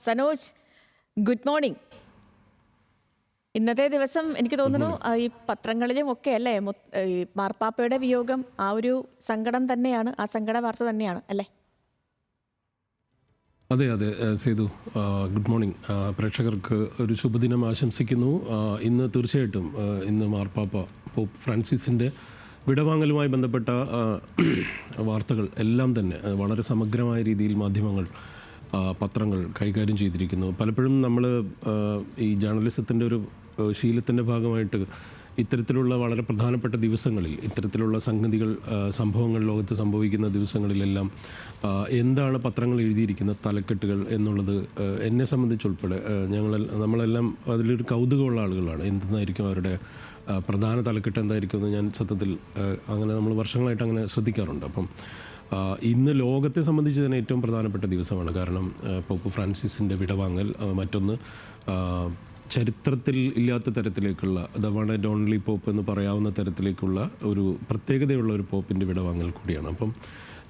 Sanoj, good morning. ഇന്നത്തെ ദിവസം എനിക്ക് തോന്നുന്നു ഈ പത്രങ്ങളിലും ഒക്കെ അല്ലേ ഈ മാർപ്പാപ്പയുടെ വിയോഗം ആ ഒരു സങ്കടം തന്നെയാണ്, ആ സങ്കട വാർത്ത തന്നെയാണ് അല്ലേ? അതെ അതെ സേതു, ഗുഡ് മോർണിംഗ്. പ്രേക്ഷകർക്ക് ഒരു ശുഭദിനം ആശംസിക്കുന്നു. ഇന്ന് തീർച്ചയായിട്ടും ഇന്ന് മാർപ്പാപ്പ പോപ്പ് ഫ്രാൻസിസിൻ്റെ വിടവാങ്ങലുമായി ബന്ധപ്പെട്ട വാർത്തകൾ എല്ലാം തന്നെ വളരെ സമഗ്രമായ രീതിയിൽ മാധ്യമങ്ങൾ, പത്രങ്ങൾ കൈകാര്യം ചെയ്തിരിക്കുന്നു. പലപ്പോഴും നമ്മൾ ഈ ജേർണലിസത്തിൻ്റെ ഒരു ശീലത്തിൻ്റെ ഭാഗമായിട്ട് ഇത്തരത്തിലുള്ള വളരെ പ്രധാനപ്പെട്ട ദിവസങ്ങളിൽ ഇത്തരത്തിലുള്ള സംഗതികൾ, സംഭവങ്ങൾ ലോകത്ത് സംഭവിക്കുന്ന ദിവസങ്ങളിലെല്ലാം എന്താണ് പത്രങ്ങൾ എഴുതിയിരിക്കുന്ന തലക്കെട്ടുകൾ എന്നുള്ളത് എന്നെ സംബന്ധിച്ചുൾപ്പെടെ നമ്മളെല്ലാം അതിലൊരു കൗതുകമുള്ള ആളുകളാണ്. എന്തെന്നായിരിക്കും അവരുടെ പ്രധാന തലക്കെട്ട് എന്തായിരിക്കും എന്ന് ഞാൻ സത്യത്തിൽ അങ്ങനെ നമ്മൾ വർഷങ്ങളായിട്ട് അങ്ങനെ ശ്രദ്ധിക്കാറുണ്ട്. അപ്പം ഇന്ന് ലോകത്തെ സംബന്ധിച്ച് തന്നെ ഏറ്റവും പ്രധാനപ്പെട്ട ദിവസമാണ്. കാരണം പോപ്പ് ഫ്രാൻസിസിൻ്റെ വിടവാങ്ങൽ, മറ്റൊന്ന് ചരിത്രത്തിൽ ഇല്ലാത്ത തരത്തിലേക്കുള്ള the one and only pop എന്ന് പറയാവുന്ന തരത്തിലേക്കുള്ള ഒരു പ്രത്യേകതയുള്ള ഒരു പോപ്പിൻ്റെ വിടവാങ്ങൽ കൂടിയാണ്. അപ്പം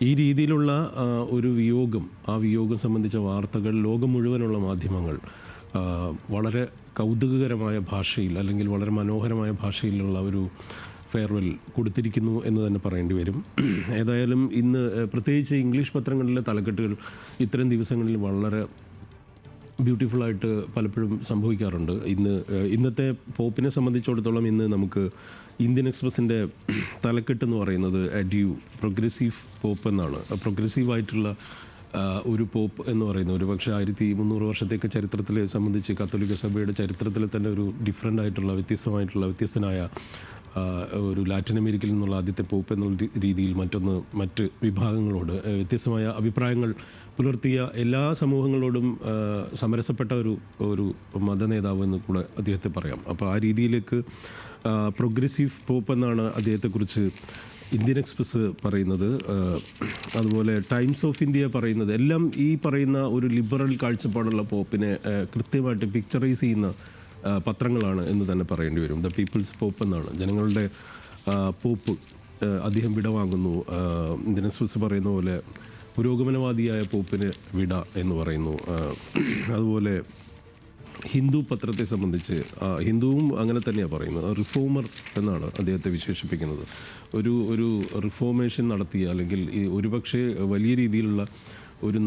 ഈ രീതിയിലുള്ള ഒരു വിയോഗം, ആ വിയോഗം സംബന്ധിച്ച വാർത്തകൾ ലോകം മുഴുവനുള്ള മാധ്യമങ്ങൾ വളരെ കൗതുകകരമായ ഭാഷയിൽ അല്ലെങ്കിൽ വളരെ മനോഹരമായ ഭാഷയിലുള്ള ഒരു ഫെയർവെൽ കൊടുത്തിരിക്കുന്നു എന്ന് തന്നെ പറയേണ്ടി വരും. ഏതായാലും ഇന്ന് പ്രത്യേകിച്ച് ഇംഗ്ലീഷ് പത്രങ്ങളിലെ തലക്കെട്ടുകൾ ഇത്തരം ദിവസങ്ങളിൽ വളരെ ബ്യൂട്ടിഫുള്ളായിട്ട് പലപ്പോഴും സംഭവിക്കാറുണ്ട്. ഇന്നത്തെ പോപ്പിനെ സംബന്ധിച്ചിടത്തോളം ഇന്ന് നമുക്ക് ഇന്ത്യൻ എക്സ്പ്രസിൻ്റെ തലക്കെട്ടെന്ന് പറയുന്നത് അഡ്യൂ പ്രോഗ്രസീവ് പോപ്പ് എന്നാണ്. പ്രോഗ്രസീവായിട്ടുള്ള ഒരു പോപ്പ് എന്ന് പറയുന്നത് ഒരു പക്ഷേ 1300 വർഷത്തേക്ക് ചരിത്രത്തിലെ സംബന്ധിച്ച് കത്തോലിക്ക സഭയുടെ ചരിത്രത്തിൽ തന്നെ ഒരു ഡിഫറൻ്റ് ആയിട്ടുള്ള വ്യത്യസ്തനായ ഒരു ലാറ്റിൻ അമേരിക്കയിൽ നിന്നുള്ള ആദ്യത്തെ പോപ്പ് എന്നുള്ള രീതിയിൽ മറ്റ് വിഭാഗങ്ങളോട് വ്യത്യസ്തമായ അഭിപ്രായങ്ങൾ പുലർത്തിയ എല്ലാ സമൂഹങ്ങളോടും സമരസപ്പെട്ട ഒരു മതനേതാവ് എന്ന് കൂടെ അദ്ദേഹത്തെ പറയാം. അപ്പോൾ ആ രീതിയിലേക്ക് പ്രോഗ്രസീവ് പോപ്പ് എന്നാണ് അദ്ദേഹത്തെക്കുറിച്ച് ഇന്ത്യൻ എക്സ്പ്രസ് പറയുന്നത്. അതുപോലെ ടൈംസ് ഓഫ് ഇന്ത്യ പറയുന്നത് എല്ലാം ഈ പറയുന്ന ഒരു ലിബറൽ കാഴ്ചപ്പാടുള്ള പോപ്പിനെ കൃത്യമായിട്ട് പിക്ചറൈസ് ചെയ്യുന്ന പത്രങ്ങളാണ് എന്ന് തന്നെ പറയേണ്ടി വരും. ദ പീപ്പിൾസ് പോപ്പ് എന്നാണ്, ജനങ്ങളുടെ പോപ്പ്. അദ്ദേഹം വിടവാങ്ങുന്നു. ഇന്ത്യൻ എക്സ്പ്രസ് പറയുന്ന പോലെ പുരോഗമനവാദിയായ പോപ്പിന് വിട എന്ന് പറയുന്നു. അതുപോലെ ഹിന്ദു പത്രത്തെ സംബന്ധിച്ച് ഹിന്ദുവും അങ്ങനെ തന്നെയാണ് പറയുന്നത്. റിഫോമർ എന്നാണ് അദ്ദേഹത്തെ വിശേഷിപ്പിക്കുന്നത്. ഒരു റിഫോർമേഷൻ നടത്തിയ അല്ലെങ്കിൽ ഒരുപക്ഷെ വലിയ രീതിയിലുള്ള ഒരു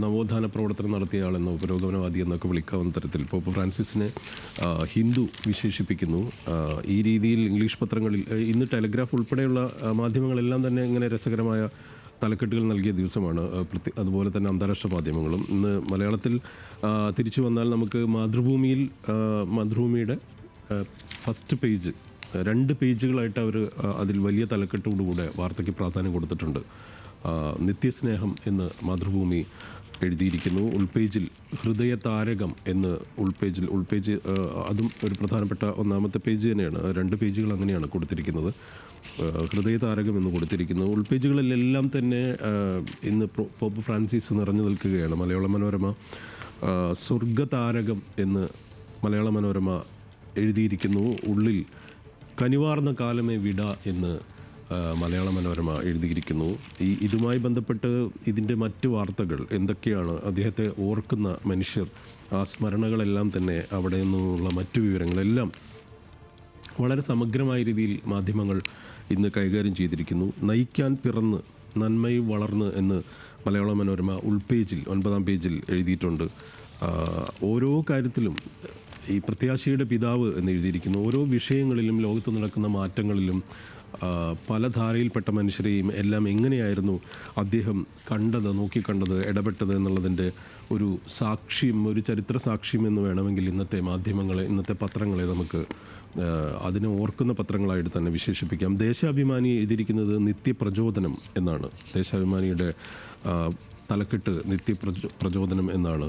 നവോത്ഥാന പ്രവർത്തനം നടത്തിയ ആളെന്നോ പുരോഗമനവാദി എന്നൊക്കെ വിളിക്കാവുന്ന തരത്തിൽ പോപ്പ് ഫ്രാൻസിസിനെ ഹിന്ദു വിശേഷിപ്പിക്കുന്നു. ഈ രീതിയിൽ ഇംഗ്ലീഷ് പത്രങ്ങളിൽ ഇന്ന് ടെലഗ്രാഫ് ഉൾപ്പെടെയുള്ള മാധ്യമങ്ങളെല്ലാം തന്നെ ഇങ്ങനെ രസകരമായ തലക്കെട്ടുകൾ നൽകിയ ദിവസമാണ്. അതുപോലെ തന്നെ അന്താരാഷ്ട്ര മാധ്യമങ്ങളും. ഇന്ന് മലയാളത്തിൽ തിരിച്ചു വന്നാൽ നമുക്ക് മാതൃഭൂമിയുടെ ഫസ്റ്റ് പേജ് 2 പേജുകളായിട്ട് അവർ അതിൽ വലിയ തലക്കെട്ടോടുകൂടെ വാർത്തയ്ക്ക് പ്രാധാന്യം കൊടുത്തിട്ടുണ്ട്. നിത്യസ്നേഹം എന്ന് മാതൃഭൂമി എഴുതിയിരിക്കുന്നു. ഉൾപേജിൽ ഹൃദയതാരകം എന്ന് ഉൾപേജ് അതും ഒരു പ്രധാനപ്പെട്ട ഒന്നാമത്തെ പേജ് തന്നെയാണ്. 2 പേജുകൾ അങ്ങനെയാണ് കൊടുത്തിരിക്കുന്നത്. ഹൃദയതാരകം എന്ന് കൊടുത്തിരിക്കുന്നു. ഉൾപേജുകളിലെല്ലാം തന്നെ ഇന്ന് പോപ്പ് ഫ്രാൻസിസ് നിറഞ്ഞു നിൽക്കുകയാണ്. മലയാള മനോരമ സ്വർഗതാരകം എന്ന് മലയാള മനോരമ എഴുതിയിരിക്കുന്നു. ഉള്ളിൽ കനിവാർന്ന കാലമേ വിട എന്ന് മലയാള മനോരമ എഴുതിയിരിക്കുന്നു. ഇതുമായി ബന്ധപ്പെട്ട് ഇതിൻ്റെ മറ്റ് വാർത്തകൾ എന്തൊക്കെയാണ്, അദ്ദേഹത്തെ ഓർക്കുന്ന മനുഷ്യർ, ആ സ്മരണകളെല്ലാം തന്നെ അവിടെ നിന്നുള്ള മറ്റു വിവരങ്ങളെല്ലാം വളരെ സമഗ്രമായ രീതിയിൽ മാധ്യമങ്ങൾ ഇന്ന് കൈകാര്യം ചെയ്തിരിക്കുന്നു. നയിക്കാൻ പിറന്ന് നന്മയിൽ വളർന്ന് എന്ന് മലയാള മനോരമ ഉൾപേജിൽ 9-ാം പേജിൽ എഴുതിയിട്ടുണ്ട്. ഓരോ കാര്യത്തിലും ഈ പ്രത്യാശയുടെ പിതാവ് എന്ന് എഴുതിയിരിക്കുന്നു. ഓരോ വിഷയങ്ങളിലും ലോകത്ത് നടക്കുന്ന മാറ്റങ്ങളിലും പല ധാരയിൽപ്പെട്ട മനുഷ്യരെയും എല്ലാം എങ്ങനെയായിരുന്നു അദ്ദേഹം നോക്കിക്കണ്ടത്, ഇടപെട്ടത് എന്നുള്ളതിൻ്റെ ഒരു സാക്ഷ്യം, ഒരു ചരിത്ര സാക്ഷ്യം എന്ന് വേണമെങ്കിൽ ഇന്നത്തെ പത്രങ്ങളെ നമുക്ക് അതിനെ ഓർക്കുന്ന പത്രങ്ങളായിട്ട് തന്നെ വിശേഷിപ്പിക്കാം. ദേശാഭിമാനി എഴുതിയിരിക്കുന്നത് നിത്യപ്രചോദനം എന്നാണ്. ദേശാഭിമാനിയുടെ തലക്കെട്ട് നിത്യപ്രചോദനം എന്നാണ്.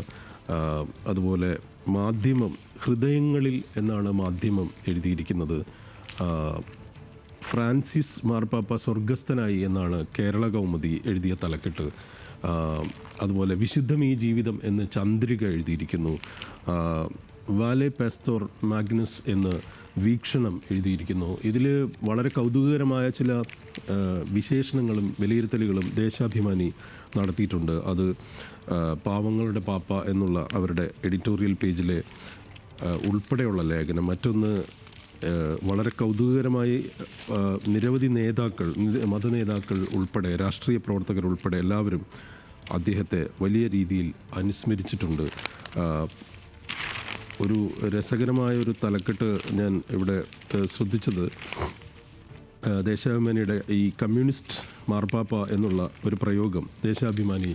അതുപോലെ മാധ്യമം ഹൃദയങ്ങളിൽ എന്നാണ് മാധ്യമം എഴുതിയിരിക്കുന്നത്. ഫ്രാൻസിസ് മാർപ്പാപ്പ സ്വർഗസ്ഥനായി എന്നാണ് കേരള കൗമുദി എഴുതിയ തലക്കെട്ട്. അതുപോലെ വിശുദ്ധം ഈ ജീവിതം എന്ന് ചന്ദ്രിക എഴുതിയിരിക്കുന്നു. വാലെ പാസ്റ്റോർ മാഗ്നസ് എന്ന് വീക്ഷണം എഴുതിയിരിക്കുന്നു. ഇതിൽ വളരെ കൗതുകകരമായ ചില വിശേഷണങ്ങളും വിലയിരുത്തലുകളും ദേശാഭിമാനി നടത്തിയിട്ടുണ്ട്. അത് പാവങ്ങളുടെ പാപ്പ എന്നുള്ള അവരുടെ എഡിറ്റോറിയൽ പേജിലെ ഉൾപ്പെടെയുള്ള ലേഖനം. മറ്റൊന്ന് വളരെ കൗതുകകരമായി നിരവധി നേതാക്കൾ, മതനേതാക്കൾ ഉൾപ്പെടെ, രാഷ്ട്രീയ പ്രവർത്തകർ ഉൾപ്പെടെ എല്ലാവരും അദ്ദേഹത്തെ വലിയ രീതിയിൽ അനുസ്മരിച്ചിട്ടുണ്ട്. ഒരു രസകരമായ ഒരു തലക്കെട്ട് ഞാൻ ഇവിടെ ശ്രദ്ധിച്ചത്, ദേശാഭിമാനിയുടെ ഈ കമ്മ്യൂണിസ്റ്റ് മാർപ്പാപ്പ എന്നുള്ള ഒരു പ്രയോഗം ദേശാഭിമാനി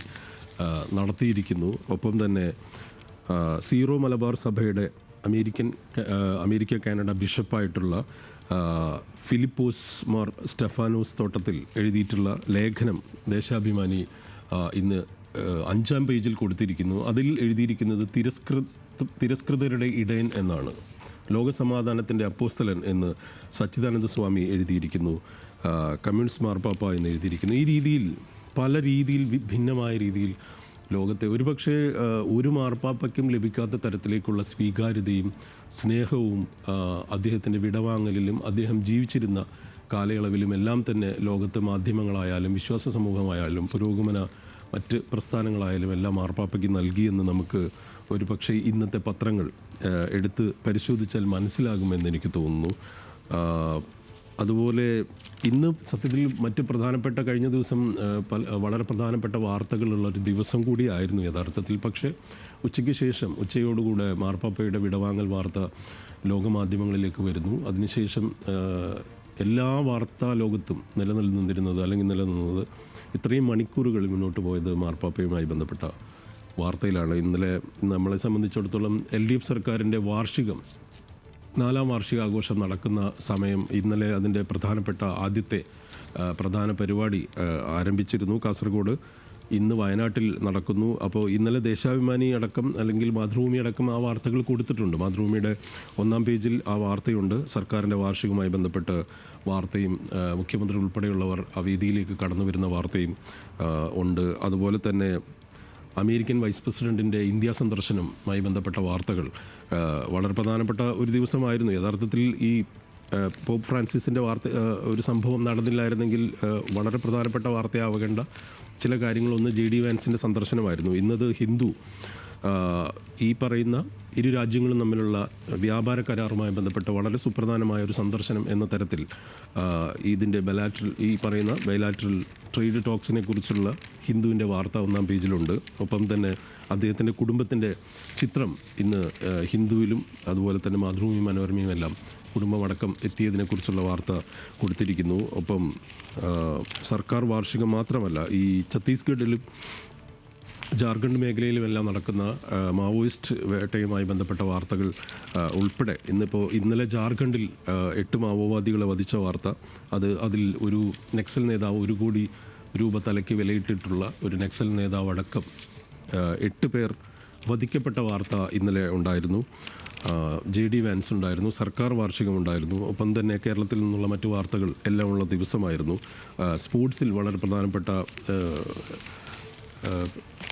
നടത്തിയിരിക്കുന്നു. ഒപ്പം തന്നെ സീറോ മലബാർ സഭയുടെ അമേരിക്ക കാനഡ ബിഷപ്പായിട്ടുള്ള ഫിലിപ്പോസ് മാർ സ്റ്റെഫാനോസ് തോട്ടത്തിൽ എഴുതിയിട്ടുള്ള ലേഖനം ദേശാഭിമാനി ഇന്ന് 5-ാം പേജിൽ കൊടുത്തിരിക്കുന്നു. അതിൽ എഴുതിയിരിക്കുന്നത് തിരസ്കൃതരുടെ ഇടയൻ എന്നാണ്. ലോകസമാധാനത്തിൻ്റെ അപ്പോസ്തലൻ എന്ന് സച്ചിദാനന്ദ സ്വാമി എഴുതിയിരിക്കുന്നു. കമ്മ്യൂണിസ്റ്റ് മാർപ്പാപ്പ എന്ന് എഴുതിയിരിക്കുന്നു. ഈ രീതിയിൽ പല രീതിയിൽ ഭിന്നമായ രീതിയിൽ ലോകത്തെ ഒരുപക്ഷെ ഒരു മാർപ്പാപ്പയ്ക്കും ലഭിക്കാത്ത തരത്തിലേക്കുള്ള സ്വീകാര്യതയും സ്നേഹവും അദ്ദേഹത്തിൻ്റെ വിടവാങ്ങലിലും അദ്ദേഹം ജീവിച്ചിരുന്ന കാലയളവിലും എല്ലാം തന്നെ ലോകത്തെ മാധ്യമങ്ങളായാലും വിശ്വാസ സമൂഹമായാലും പുരോഗമന മറ്റ് പ്രസ്ഥാനങ്ങളായാലും എല്ലാം മാർപ്പാപ്പയ്ക്ക് നൽകിയെന്ന് നമുക്ക് ഒരുപക്ഷെ ഇന്നത്തെ പത്രങ്ങൾ എടുത്ത് പരിശോധിച്ചാൽ മനസ്സിലാകുമെന്ന് എനിക്ക് തോന്നുന്നു. അതുപോലെ ഇന്ന് സത്യത്തിൽ മറ്റ് പ്രധാനപ്പെട്ട കഴിഞ്ഞ ദിവസം വളരെ പ്രധാനപ്പെട്ട വാർത്തകളുള്ള ഒരു ദിവസം കൂടിയായിരുന്നു യഥാർത്ഥത്തിൽ. പക്ഷേ ഉച്ചയ്ക്ക് ശേഷം ഉച്ചയോടുകൂടെ മാർപ്പാപ്പയുടെ വിടവാങ്ങൽ വാർത്ത ലോകമാധ്യമങ്ങളിലേക്ക് വരുന്നു. അതിനുശേഷം എല്ലാ വാർത്താ ലോകത്തും നിലനിന്നത് ഇത്രയും മണിക്കൂറുകൾ മുന്നോട്ട് പോയത് മാർപ്പാപ്പയുമായി ബന്ധപ്പെട്ട വാർത്തയിലാണ്. ഇന്നലെ നമ്മളെ സംബന്ധിച്ചിടത്തോളം LDF സർക്കാരിൻ്റെ 4-ാം വാർഷികാഘോഷം നടക്കുന്ന സമയം. ഇന്നലെ അതിൻ്റെ ആദ്യത്തെ പ്രധാന പരിപാടി ആരംഭിച്ചിരുന്നു കാസർഗോഡ്. ഇന്ന് വയനാട്ടിൽ നടക്കുന്നു. അപ്പോൾ ഇന്നലെ ദേശാഭിമാനി അടക്കം അല്ലെങ്കിൽ മാതൃഭൂമി അടക്കം ആ വാർത്തകൾ കൊടുത്തിട്ടുണ്ട്. മാതൃഭൂമിയുടെ 1-ാം പേജിൽ ആ വാർത്തയുണ്ട്. സർക്കാരിൻ്റെ വാർഷികവുമായി ബന്ധപ്പെട്ട് വാർത്തയും മുഖ്യമന്ത്രി ഉൾപ്പെടെയുള്ളവർ ആ വേദിയിലേക്ക് കടന്നു വരുന്ന വാർത്തയും ഉണ്ട്. അതുപോലെ തന്നെ അമേരിക്കൻ വൈസ് പ്രസിഡൻറ്റിൻ്റെ ഇന്ത്യ സന്ദർശനവുമായി ബന്ധപ്പെട്ട വാർത്തകൾ വളരെ പ്രധാനപ്പെട്ട ഒരു ദിവസമായിരുന്നു. യഥാർത്ഥത്തിൽ ഈ പോപ്പ് ഫ്രാൻസിസിൻ്റെ ഒരു സംഭവം നടന്നില്ലായിരുന്നെങ്കിൽ വളരെ പ്രധാനപ്പെട്ട വാർത്തയാവേണ്ട ചില കാര്യങ്ങളൊന്ന് JD വാൻസിൻ്റെ സന്ദർശനമായിരുന്നു. ഇന്നത് ഹിന്ദു ഈ പറയുന്ന ഇരു രാജ്യങ്ങളും തമ്മിലുള്ള വ്യാപാര കരാറുമായി ബന്ധപ്പെട്ട വളരെ സുപ്രധാനമായ ഒരു സന്ദർശനം എന്ന തരത്തിൽ ഇതിൻ്റെ ബൈലാറ്ററൽ ട്രേഡ് ടോക്സിനെ കുറിച്ചുള്ള ഹിന്ദുവിൻ്റെ വാർത്ത 1-ാം പേജിലുണ്ട്. ഒപ്പം തന്നെ അദ്ദേഹത്തിൻ്റെ കുടുംബത്തിൻ്റെ ചിത്രം ഇന്ന് ഹിന്ദുവിലും അതുപോലെ തന്നെ മാതൃഭൂമി മനോരമയും എല്ലാം കുടുംബമടക്കം എത്തിയതിനെക്കുറിച്ചുള്ള വാർത്ത കൊടുത്തിരിക്കുന്നു. ഒപ്പം സർക്കാർ വാർഷികം മാത്രമല്ല, ഈ ഛത്തീസ്ഗഡിലും ജാർഖണ്ഡ് മേഖലയിലുമെല്ലാം നടക്കുന്ന മാവോയിസ്റ്റ് വേട്ടയുമായി ബന്ധപ്പെട്ട വാർത്തകൾ ഉൾപ്പെടെ ഇന്നലെ ജാർഖണ്ഡിൽ 8 മാവോവാദികളെ വധിച്ച വാർത്ത, അതിൽ ഒരു നക്സൽ നേതാവ് 1 കോടി രൂപ തലയ്ക്ക് വിലയിട്ടിട്ടുള്ള ഒരു നക്സൽ നേതാവ് അടക്കം 8 പേർ വധിക്കപ്പെട്ട വാർത്ത ഇന്നലെ ഉണ്ടായിരുന്നു. JD വാൻസ് ഉണ്ടായിരുന്നു, സർക്കാർ വാർഷികമുണ്ടായിരുന്നു. ഒപ്പം തന്നെ കേരളത്തിൽ നിന്നുള്ള മറ്റു വാർത്തകൾ എല്ലാം ഉള്ള ദിവസമായിരുന്നു. സ്പോർട്സിൽ വളരെ പ്രധാനപ്പെട്ട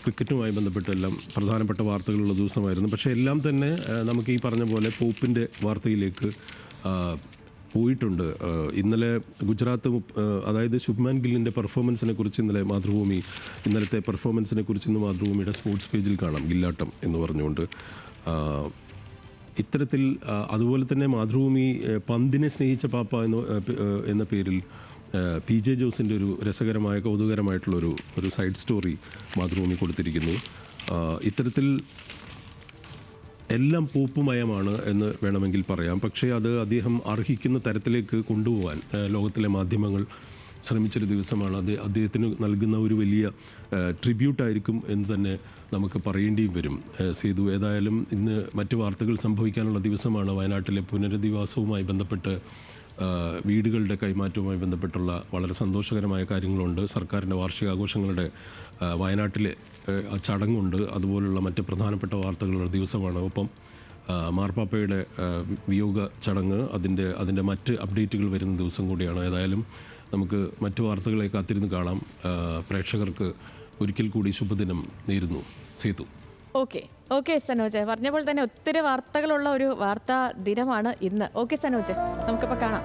ക്രിക്കറ്റുമായി ബന്ധപ്പെട്ടെല്ലാം പ്രധാനപ്പെട്ട വാർത്തകളുള്ള ദിവസമായിരുന്നു. പക്ഷേ എല്ലാം തന്നെ നമുക്ക് ഈ പറഞ്ഞ പോലെ പോപ്പിൻ്റെ വാർത്തയിലേക്ക് പോയിട്ടുണ്ട്. ഇന്നലെ ഗുജറാത്ത് അതായത് ശുഭ്മാൻ ഗില്ലിൻ്റെ പെർഫോമൻസിനെ കുറിച്ച് ഇന്നലത്തെ പെർഫോമൻസിനെ കുറിച്ച് ഇന്ന് മാതൃഭൂമിയുടെ സ്പോർട്സ് പേജിൽ കാണാം, ഗില്ലാട്ടം എന്ന് പറഞ്ഞുകൊണ്ട്. ഇത്തരത്തിൽ അതുപോലെ തന്നെ മാതൃഭൂമി പന്തിനെ സ്നേഹിച്ച പാപ്പ എന്ന പേരിൽ PJ ജോസിൻ്റെ ഒരു രസകരമായ കൗതുകരമായിട്ടുള്ളൊരു സൈഡ് സ്റ്റോറി മാതൃഭൂമി കൊടുത്തിരിക്കുന്നു. ഇത്തരത്തിൽ എല്ലാം പോപ്പുമയമാണ് എന്ന് വേണമെങ്കിൽ പറയാം. പക്ഷേ അത് അദ്ദേഹം അർഹിക്കുന്ന തരത്തിലേക്ക് കൊണ്ടുപോകാൻ ലോകത്തിലെ മാധ്യമങ്ങൾ ശ്രമിച്ചൊരു ദിവസമാണ്. അദ്ദേഹത്തിന് നൽകുന്ന ഒരു വലിയ ട്രിബ്യൂട്ടായിരിക്കും എന്ന് തന്നെ നമുക്ക് പറയേണ്ടിയും വരും. സേതു, ഏതായാലും ഇന്ന് മറ്റു വാർത്തകൾ സംഭവിക്കാനുള്ള ദിവസമാണ്. വയനാട്ടിലെ പുനരധിവാസവുമായി ബന്ധപ്പെട്ട് വീടുകളുടെ കൈമാറ്റവുമായി ബന്ധപ്പെട്ടുള്ള വളരെ സന്തോഷകരമായ കാര്യങ്ങളുണ്ട്. സർക്കാരിൻ്റെ വാർഷികാഘോഷങ്ങളുടെ വയനാട്ടിലെ ചടങ്ങുണ്ട്. അതുപോലുള്ള മറ്റ് പ്രധാനപ്പെട്ട വാർത്തകളുള്ള ദിവസമാണ്. ഒപ്പം മാർപ്പാപ്പയുടെ വിയോഗ ചടങ്ങ്, അതിൻ്റെ മറ്റ് അപ്ഡേറ്റുകൾ വരുന്ന ദിവസം കൂടിയാണ്. ഏതായാലും നമുക്ക് മറ്റു വാർത്തകളെ കാത്തിരുന്ന് കാണാം. പ്രേക്ഷകർക്ക് ഒരിക്കൽ കൂടി ശുഭദിനം നേരുന്നു. സേതു. ഓക്കെ സനോജ്, പറഞ്ഞ പോലെ തന്നെ ഒത്തിരി വാർത്തകളുള്ള ഒരു വാർത്താ ദിനമാണ് ഇന്ന്. ഓക്കെ സനോജ്, നമുക്കിപ്പോൾ കാണാം.